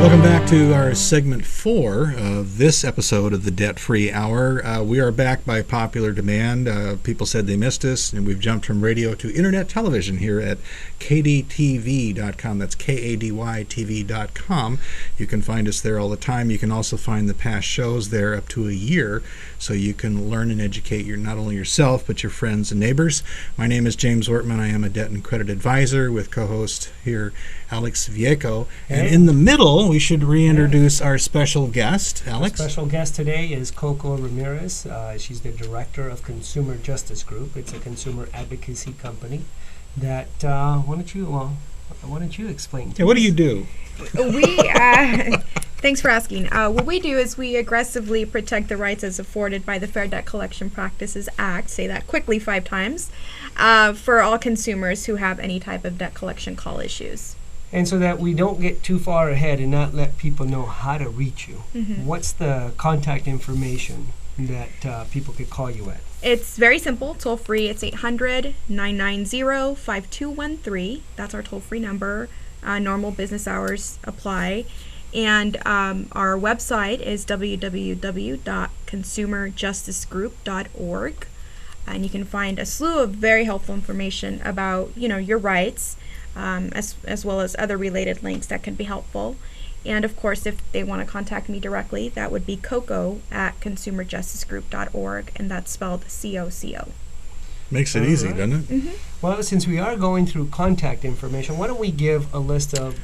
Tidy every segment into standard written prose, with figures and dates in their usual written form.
Welcome back to our segment 4 of this episode of the Debt Free Hour. We are back by popular demand. People said they missed us, and we've jumped from radio to internet television here at kdtv.com. That's KADYTV.com. You can find us there all the time. You can also find the past shows there up to a year, so you can learn and educate not only yourself, but your friends and neighbors. My name is James Wortmam. I am a debt and credit advisor with co-host here, Alex Viecco. And in the middle, we should reintroduce our special guest, Alex. Our special guest today is Coco Ramirez. She's the director of Consumer Justice Group. It's a consumer advocacy company that, why don't you explain? Yeah, what do you do? Thanks for asking. What we do is we aggressively protect the rights as afforded by the Fair Debt Collection Practices Act, say that quickly 5 times, for all consumers who have any type of debt collection call issues. And so that we don't get too far ahead and not let people know how to reach you, what's the contact information that people could call you at? It's very simple, toll free. It's 800-990-5213. That's our toll free number. Normal business hours apply. And our website is www.consumerjusticegroup.org. And you can find a slew of very helpful information about, your rights, as well as other related links that can be helpful. And of course, if they want to contact me directly, that would be coco@consumerjusticegroup.org, and that's spelled COCO. Makes it easy, doesn't it? Mm-hmm. Well, since we are going through contact information, why don't we give a list of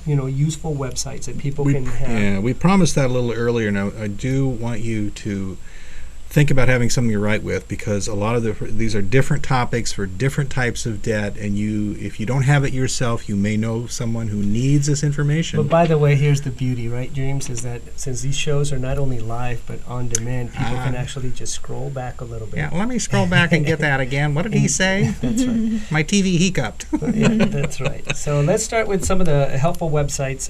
useful websites that people can have? Yeah, we promised that a little earlier. Now, I do want you to think about having something to write with, because a lot of these are different topics for different types of debt, and if you don't have it yourself, you may know someone who needs this information. But by the way, here's the beauty, right, James, is that since these shows are not only live but on demand, people can actually just scroll back a little bit. Yeah, let me scroll back and get that again. What did he say? That's right. My TV hiccuped. Yeah, that's right. So let's start with some of the helpful websites.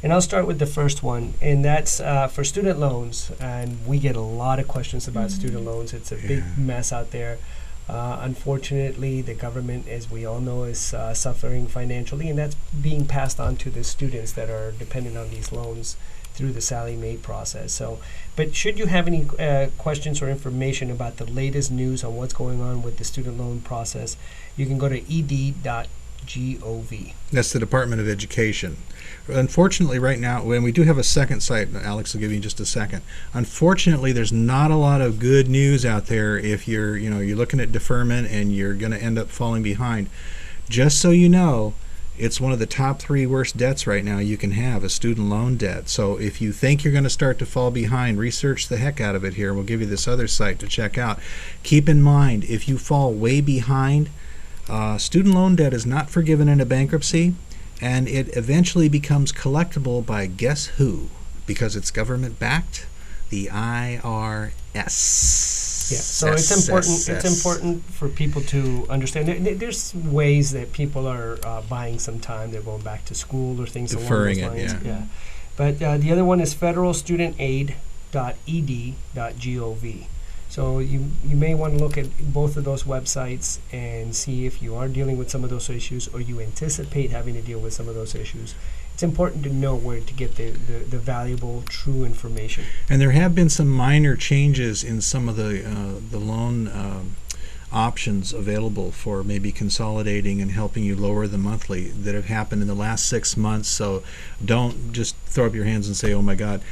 And I'll start with the first one, and that's for student loans. And we get a lot of questions about student loans. It's a big mess out there. Unfortunately, the government, as we all know, is suffering financially, and that's being passed on to the students that are dependent on these loans through the Sallie Mae process. So, but should you have any questions or information about the latest news on what's going on with the student loan process, you can go to ed.gov. That's the Department of Education. Unfortunately, right now, when we do have a second site, Alex will give you just a second. Unfortunately, there's not a lot of good news out there if you're looking at deferment and you're going to end up falling behind. Just so you know, it's one of the top 3 worst debts right now you can have, a student loan debt. So if you think you're going to start to fall behind, research the heck out of it here. We'll give you this other site to check out. Keep in mind, if you fall way behind, student loan debt is not forgiven in a bankruptcy, and it eventually becomes collectible by guess who? Because it's government-backed, the IRS. Yeah, so it's important for people to understand. There's ways that people are buying some time. They're going back to school or things deferring along those lines. It, yeah. But the other one is federalstudentaid.ed.gov. So you may want to look at both of those websites and see if you are dealing with some of those issues or you anticipate having to deal with some of those issues. It's important to know where to get the valuable, true information. And there have been some minor changes in some of the loan options available for maybe consolidating and helping you lower the monthly that have happened in the last 6 months. So don't just throw up your hands and say, oh my God.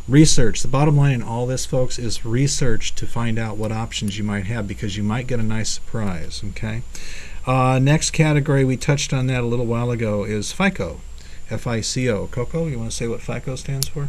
Research. The bottom line in all this, folks, is research to find out what options you might have, because you might get a nice surprise, okay? Next category, we touched on that a little while ago, is FICO, F-I-C-O. Coco, you want to say what FICO stands for?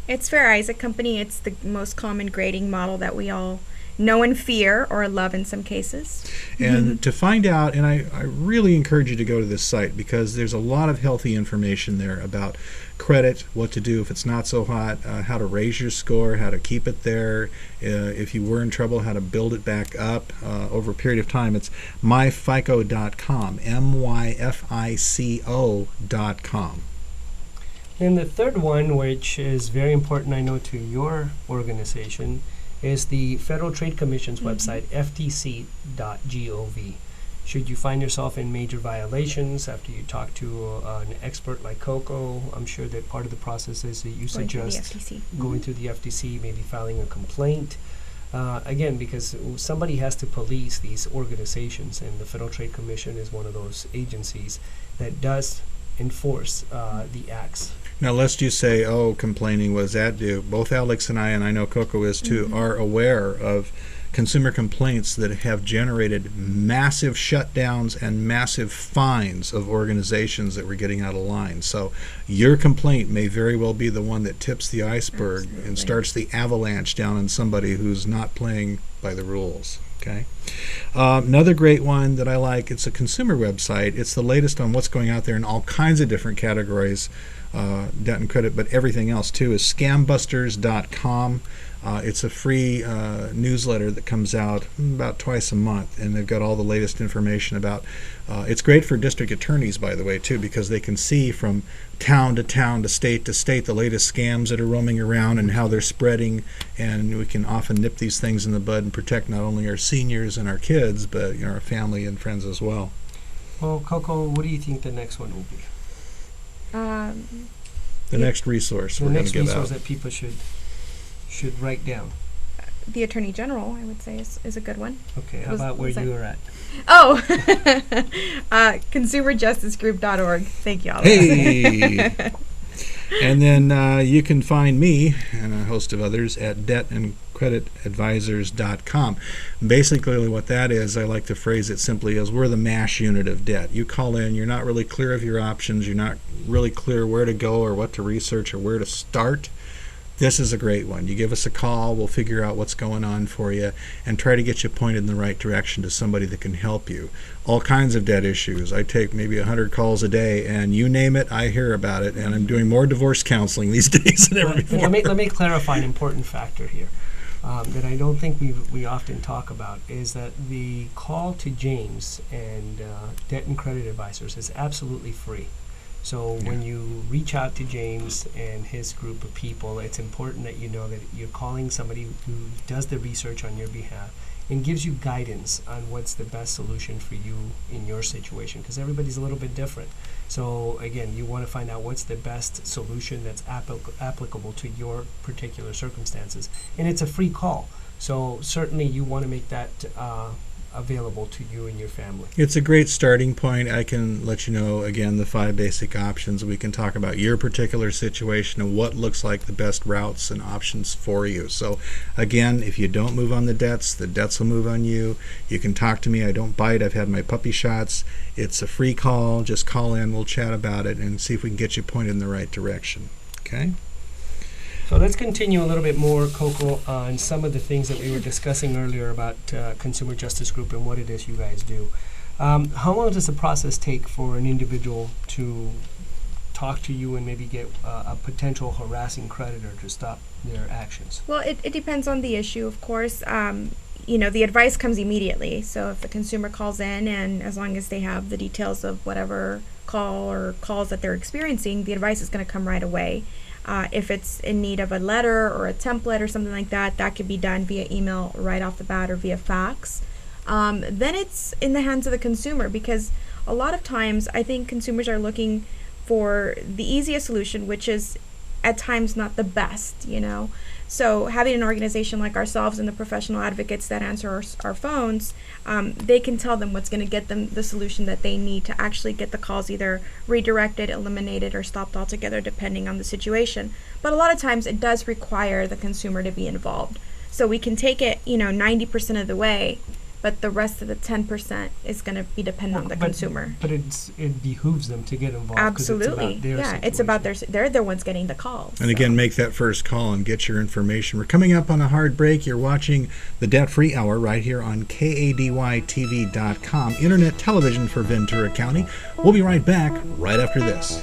It's Fair Isaac Company. It's the most common grading model that we all know and fear, or love in some cases. And to find out, and I really encourage you to go to this site, because there's a lot of healthy information there about credit, what to do if it's not so hot, how to raise your score, how to keep it there, if you were in trouble, how to build it back up over a period of time. It's myfico.com, myfico.com. And the third one, which is very important, I know, to your organization, is the Federal Trade Commission's website, ftc.gov. Should you find yourself in major violations after you talk to an expert like Coco, I'm sure that part of the process is that you suggest going through the FTC, maybe filing a complaint. Again, because somebody has to police these organizations, and the Federal Trade Commission is one of those agencies that does enforce the acts. Now, lest you say, oh, complaining, what does that do? Both Alex and I know Coco is too, are aware of consumer complaints that have generated massive shutdowns and massive fines of organizations that were getting out of line. So your complaint may very well be the one that tips the iceberg and starts the avalanche down on somebody who's not playing by the rules. Okay. Another great one that I like, it's a consumer website. It's the latest on what's going out there in all kinds of different categories, debt and credit, but everything else too, is scambusters.com. It's a free newsletter that comes out about twice a month, and they've got all the latest information about. It's great for district attorneys, by the way, too, because they can see from town to state the latest scams that are roaming around and how they're spreading, and we can often nip these things in the bud and protect not only our seniors and our kids, but our family and friends as well. Well, Coco, what do you think the next one will be? The next resource we're going to give out. The next resource that people should write down. The Attorney General, I would say, is a good one. Okay, how about where you are at? Oh, consumerjusticegroup.org. Thank you, all. Hey! And then you can find me and a host of others at debtandcreditadvisors.com. Basically what that is, I like to phrase it simply as we're the MASH unit of debt. You call in, you're not really clear of your options, you're not really clear where to go or what to research or where to start. This is a great one. You give us a call, we'll figure out what's going on for you and try to get you pointed in the right direction to somebody that can help you. All kinds of debt issues. I take maybe 100 calls a day, and you name it, I hear about it, and I'm doing more divorce counseling these days than ever before. Let me clarify an important factor here that I don't think we often talk about, is that the call to James and Debt and Credit Advisors is absolutely free. So when you reach out to James and his group of people, it's important that you know that you're calling somebody who does the research on your behalf and gives you guidance on what's the best solution for you in your situation, because everybody's a little bit different. So again, you want to find out what's the best solution that's applicable to your particular circumstances. And it's a free call. So certainly you want to make that available to you and your family. It's a great starting point. I can let you know, again, the 5 basic options. We can talk about your particular situation and what looks like the best routes and options for you. So, again, if you don't move on the debts will move on you. You can talk to me. I don't bite. I've had my puppy shots. It's a free call. Just call in. We'll chat about it and see if we can get you pointed in the right direction. Okay? So let's continue a little bit more, Coco, on some of the things that we were discussing earlier about Consumer Justice Group and what it is you guys do. How long does the process take for an individual to talk to you and maybe get a potential harassing creditor to stop their actions? Well, it depends on the issue, of course. The advice comes immediately. So if the consumer calls in, and as long as they have the details of whatever call or calls that they're experiencing, the advice is going to come right away. If it's in need of a letter or a template or something like that, that could be done via email right off the bat or via fax. Then it's in the hands of the consumer, because a lot of times I think consumers are looking for the easiest solution, which is at times not the best, So having an organization like ourselves and the professional advocates that answer our phones, they can tell them what's going to get them the solution that they need to actually get the calls either redirected, eliminated, or stopped altogether, depending on the situation. But a lot of times it does require the consumer to be involved. So we can take it, 90% of the way, but the rest of the 10% is going to be dependent on the consumer. But it behooves them to get involved. Absolutely. It's about they're the ones getting the calls. And again, make that first call and get your information. We're coming up on a hard break. You're watching the Debt Free Hour right here on KADYTV.com, internet television for Ventura County. We'll be right back right after this.